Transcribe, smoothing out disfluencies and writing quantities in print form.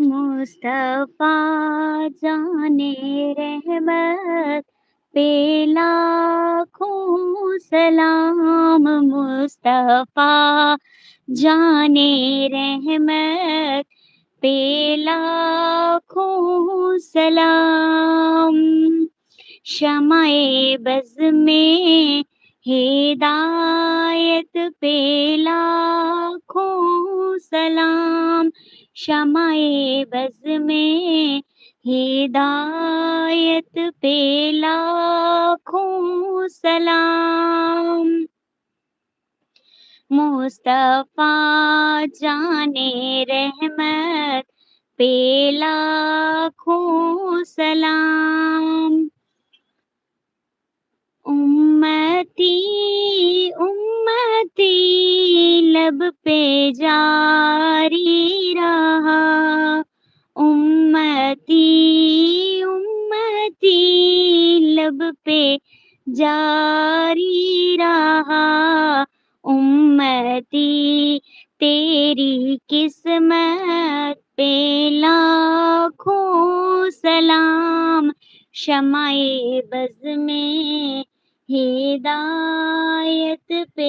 مصطفیٰ جانے رحمت پہ لاکھوں سلام، مصطفیٰ جانے رحمت پہ لاکھوں سلام، شمع بز میں ہدایت پہ لاکھوں سلام، شمع بز میں ہدایت پہ لاکھوں سلام، مصطفیٰ جانے رحمت پہ لاکھوں سلام، امتی امتی لب پہ جاری رہا، امتی امتی لب پہ جاری رہا، امتی تیری قسمت پہ لاکھوں سلام، شمع بز میں ہدایت پہ